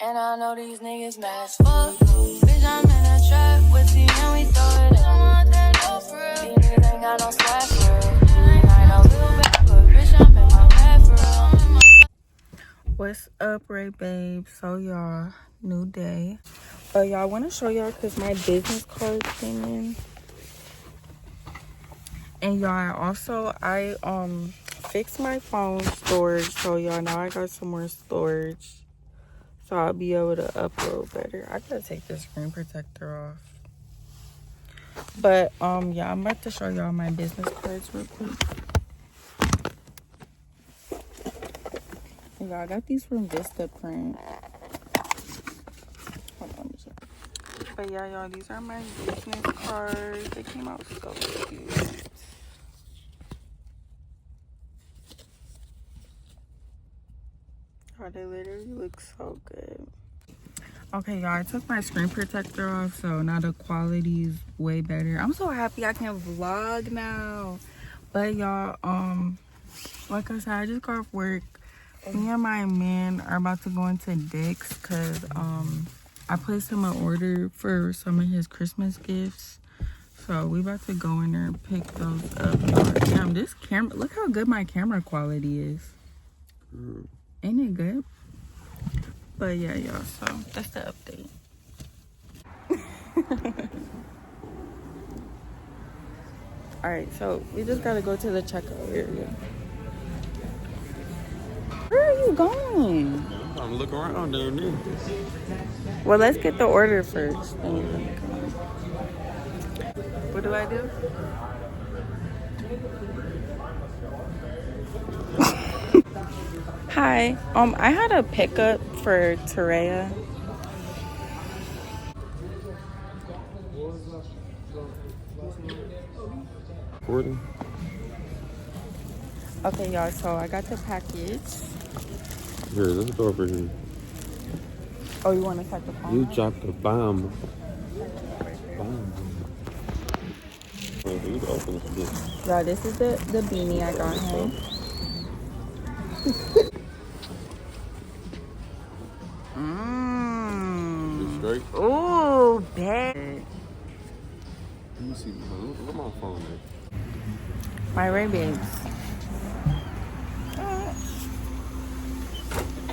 And I know these niggas mad as fuck. Bitch, I'm in a trap with you and we throw it. I don't want that no for real. These niggas ain't got no swag for real. I ain't no little bad, but bitch, I'm in my bag for real. What's up, Ray babe? So y'all, new day. Y'all, I want to show y'all because my business card came in. And y'all, I fixed my phone storage. So y'all, now I got some more storage. So I'll be able to upload better. I gotta take this screen protector off. But yeah, I'm about to show y'all my business cards real quick. Y'all, I got these from Vista Print. Hold on, let me show. But yeah, y'all, these are my business cards. They came out so cute. Oh, they literally look so good. Okay, y'all, I took my screen protector off, so now the quality is way better. I'm so happy I can vlog now. But y'all, like I said, I just got off work. Me and my man are about to go into Dick's because I placed him an order for some of his Christmas gifts. So we about to go in there and pick those up. Damn, this camera, look how good my camera quality is. Ain't it good? But yeah, y'all, so that's the update. All right, so we just gotta go to the checkout area. Where are you going? I'm trying to look around down there. Well, let's get the order first. What do I do? Hi. I had a pickup for Tarayah. Gordon? Okay, y'all, so I got the package. Here, let's go over here. Oh, you want to type the phone? You dropped a bomb. Y'all, this is the beanie I got him. You straight? Ooh, bad. Let me see. Where my phone at? My Ray babes.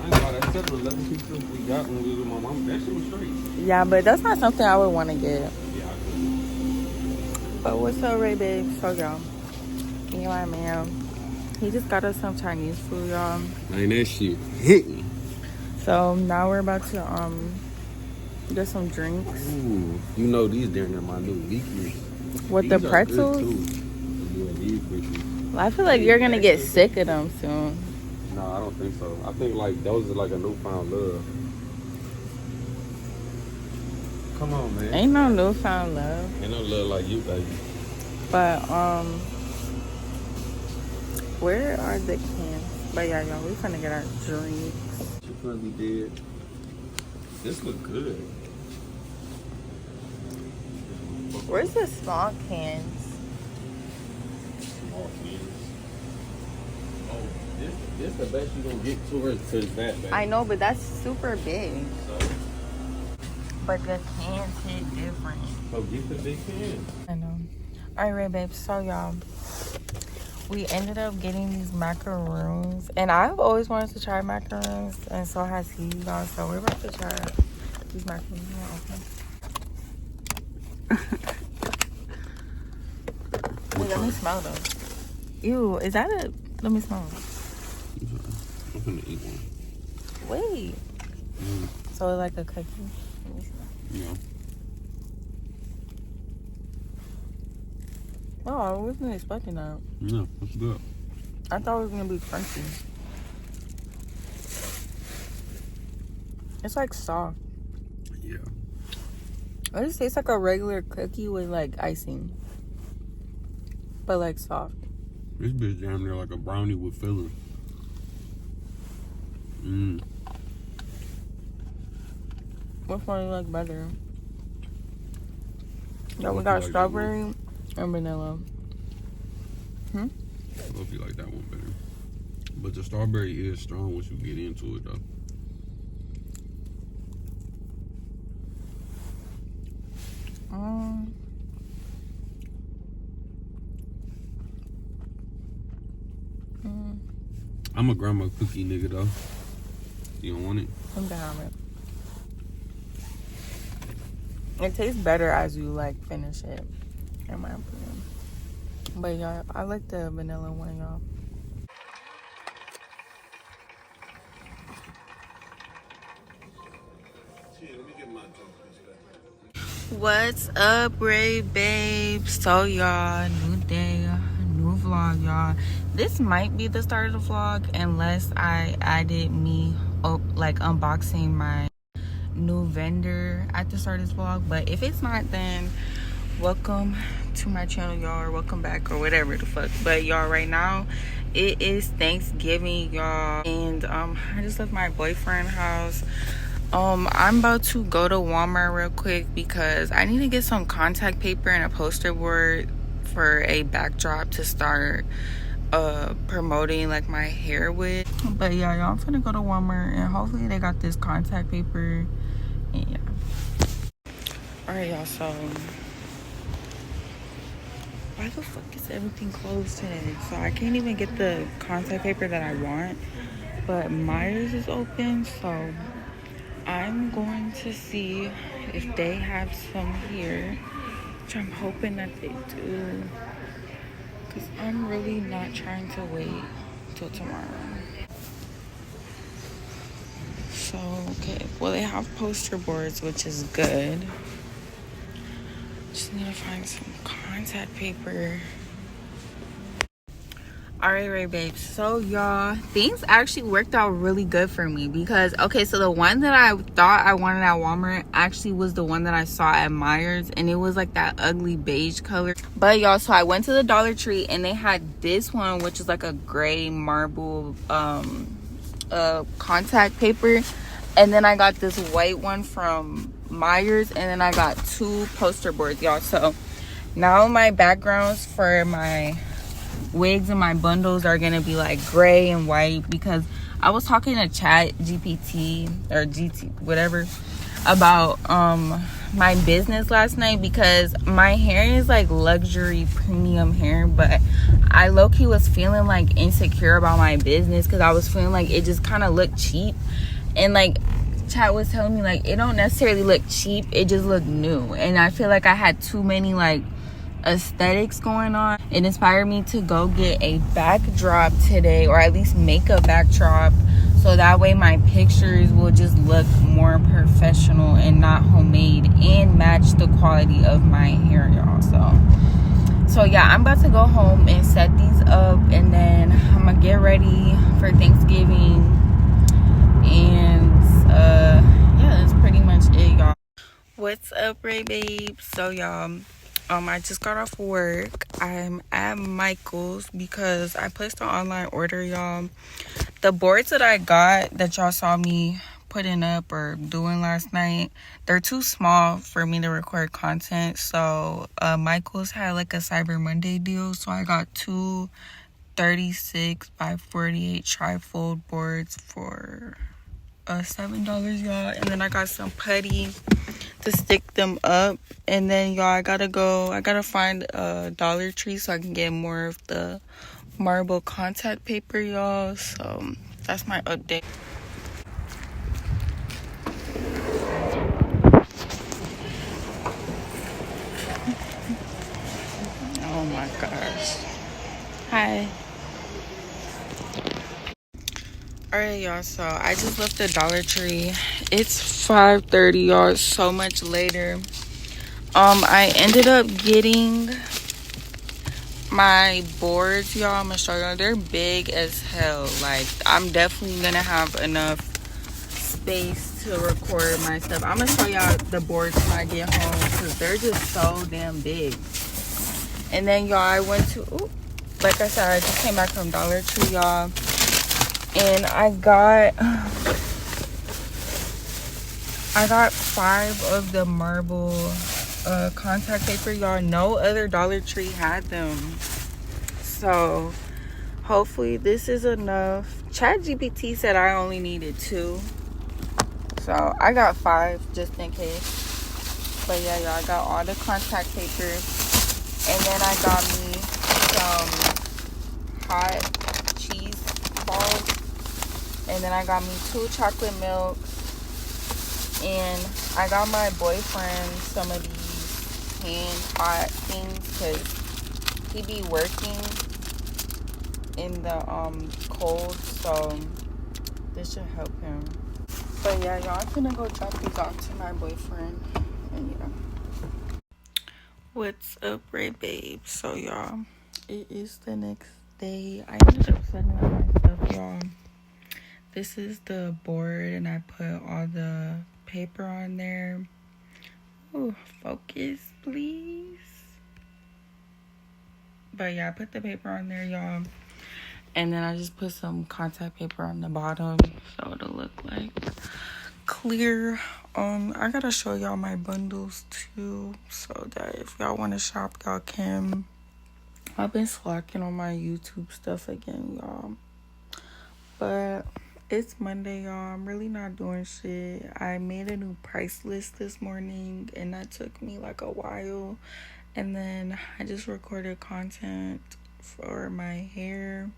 That set of 11 pieces we got when we was with my mom, that shit was straight. Yeah, but that's not something I would want to get. Yeah, I could. But what's up, Ray babes? So, y'all, me and my man, he just got us some Chinese food, y'all. Man, that shit hit me. So now we're about to get some drinks. Ooh, you know these down there my new weakness. With These the pretzels? Yeah, these bitches. Well, I feel like you're gonna get sick of them soon. No, I don't think so. I think like those are like a newfound love. Come on, man. Ain't no newfound love. Ain't no love like you, baby. But where are the cans? But yeah, y'all, we finna get our drinks. She probably did. This look good. Where's the small cans? Small cans. Oh, this the best you gonna get towards to that, baby. I know, but that's super big. So, But the cans hit different. so get the big can. I know. All right, babes. So y'all, we ended up getting these macaroons, and I've always wanted to try macaroons, and so has he, y'all. So we're about to try these macaroons. Wait, let me smell them. Ew, is that a? Let me smell them. I'm gonna eat one. Wait. So it's like a cookie. Let me smell. Yeah. Oh, I wasn't expecting that. Yeah, that's good. I thought it was gonna be crunchy. It's like soft. Yeah. It just tastes like a regular cookie with like icing, but like soft. This bitch damn near like a brownie with filling. Which one you like better? Yeah, we Hope got you like strawberry and vanilla. I hope you like that one better. But the strawberry is strong once you get into it, though. I'm a grandma cookie nigga though. You don't want it? I'm down with it. It tastes better as you like finish it, in my opinion. But y'all, I like the vanilla one, y'all. What's up, Ray babe? So y'all, new day, new vlog, y'all. This might be the start of the vlog unless I added me like unboxing my new vendor at the start of this vlog. But if it's not, then welcome to my channel, y'all, or welcome back, or whatever the fuck. But y'all, right now it is Thanksgiving, y'all, and I just left my boyfriend's house. I'm about to go to Walmart real quick because I need to get some contact paper and a poster board for a backdrop to start promoting like my hair with. But yeah, y'all, I'm gonna go to Walmart and hopefully they got this contact paper. And yeah, all right, y'all, so why the fuck is everything closed today? So I can't even get the contact paper that I want, but Myers is open, so I'm going to see if they have some here, which I'm hoping that they do, because I'm really not trying to wait till tomorrow. So, okay, well, they have poster boards, which is good. Just need to find some contact paper. Alright, right, babes, so y'all, things actually worked out really good for me because, okay, so the one that I thought I wanted at Walmart actually was the one that I saw at Myers, and it was like that ugly beige color. But y'all, so I went to the Dollar Tree and they had this one, which is like a gray marble contact paper, and then I got this white one from Myers, and then I got two poster boards, y'all. So now my backgrounds for my wigs and my bundles are gonna be like gray and white, because I was talking to Chat GPT or GT whatever about my business last night, because my hair is like luxury premium hair, but I low-key was feeling like insecure about my business because I was feeling like it just kind of looked cheap, and like Chat was telling me like it don't necessarily look cheap, it just looked new, and I feel like I had too many like aesthetics going on. It inspired me to go get a backdrop today, or at least make a backdrop, so that way my pictures will just look more professional and not homemade, and match the quality of my hair, y'all. So yeah, I'm about to go home and set these up, and then I'm gonna get ready for Thanksgiving, and yeah, that's pretty much it, y'all. What's up, Ray babe? So y'all, I just got off work. I'm at Michael's because I placed an online order, y'all. The boards that I got that y'all saw me putting up or doing last night, they're too small for me to record content. So Michael's had like a Cyber Monday deal, so I got two 36 by 48 trifold boards for $7, y'all. And then I got some putty to stick them up, and then y'all, I gotta find a Dollar Tree so I can get more of the marble contact paper, y'all. So that's my update. Oh my gosh. Hi. Alright, y'all, so I just left the Dollar Tree. It's 5:30, y'all. It's so much later. I ended up getting my boards, y'all. I'm gonna show y'all. They're big as hell. Like, I'm definitely gonna have enough space to record my stuff. I'm gonna show y'all the boards when I get home, because they're just so damn big. And then y'all, I went to, like I said, I just came back from Dollar Tree, y'all, and I got 5 of the marble contact paper, y'all. No other Dollar Tree had them, so hopefully this is enough. ChatGPT said I only needed 2, so I got 5 just in case. But yeah, y'all, I got all the contact papers. And then I got me some hot cheese balls. And then I got me 2 chocolate milks. And I got my boyfriend some of these hand hot things because he be working in the cold, so this should help him. But yeah, y'all, I'm gonna go drop these off to my boyfriend. And yeah. What's up, Ray Babe? So y'all, it is the next day. I ended up setting up my stuff, y'all. This is the board, and I put all the paper on there. Ooh, focus, please. But yeah, I put the paper on there, y'all. And then I just put some contact paper on the bottom so it'll look like clear. I gotta show y'all my bundles too, so that if y'all want to shop, y'all can. I've been slacking on my YouTube stuff again, y'all. But it's Monday, y'all. I'm really not doing shit. I made a new price list this morning, and that took me like a while. And then I just recorded content for my hair.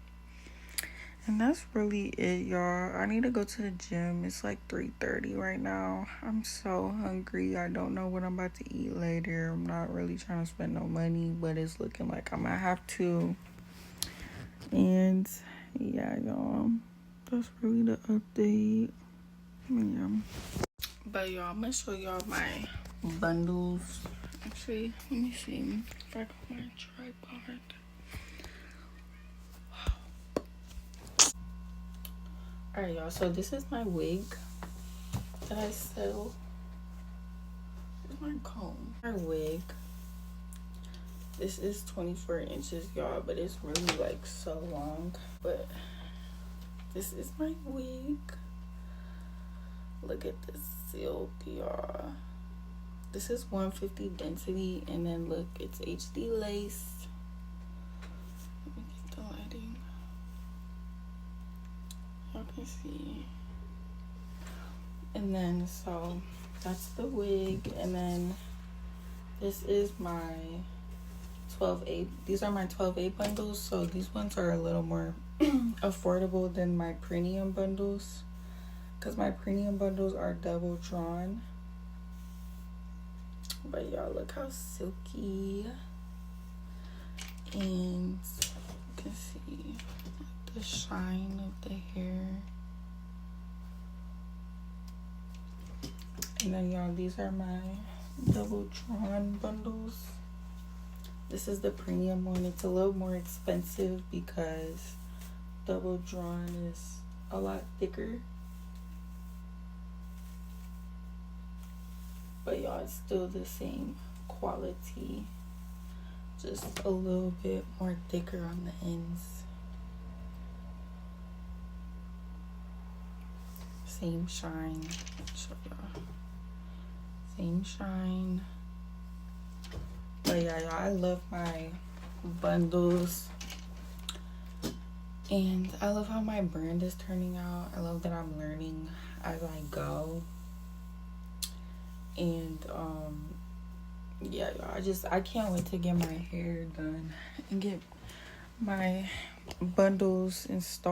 And that's really it, y'all. I need to go to the gym. It's like 3:30 right now. I'm so hungry. I don't know what I'm about to eat later. I'm not really trying to spend no money, but it's looking like I might have to. And yeah, y'all. That's really the update. Yeah. But y'all, I'm gonna show y'all my bundles. Actually, let me see if I got my tripod. Alright, y'all, so this is my wig that I sell. Where's my comb? My wig. This is 24 inches, y'all, but it's really like so long. But this is my wig. Look at this silk, y'all. This is 150 density, and then look, it's HD lace. Let me get the lighting. Y'all can see. And then so that's the wig, and then this is my 12A. These are my 12A bundles, so these ones are a little more affordable than my premium bundles, because my premium bundles are double drawn. But y'all, look how silky, and you can see the shine of the hair. And then y'all, these are my double drawn bundles. This is the premium one. It's a little more expensive because double drawn is a lot thicker. But y'all, it's still the same quality, just a little bit more thicker on the ends. Same shine. Show y'all. Same shine. But yeah, y'all, I love my bundles, and I love how my brand is turning out. I love that I'm learning as I go. And yeah, y'all, I can't wait to get my hair done and get my bundles installed.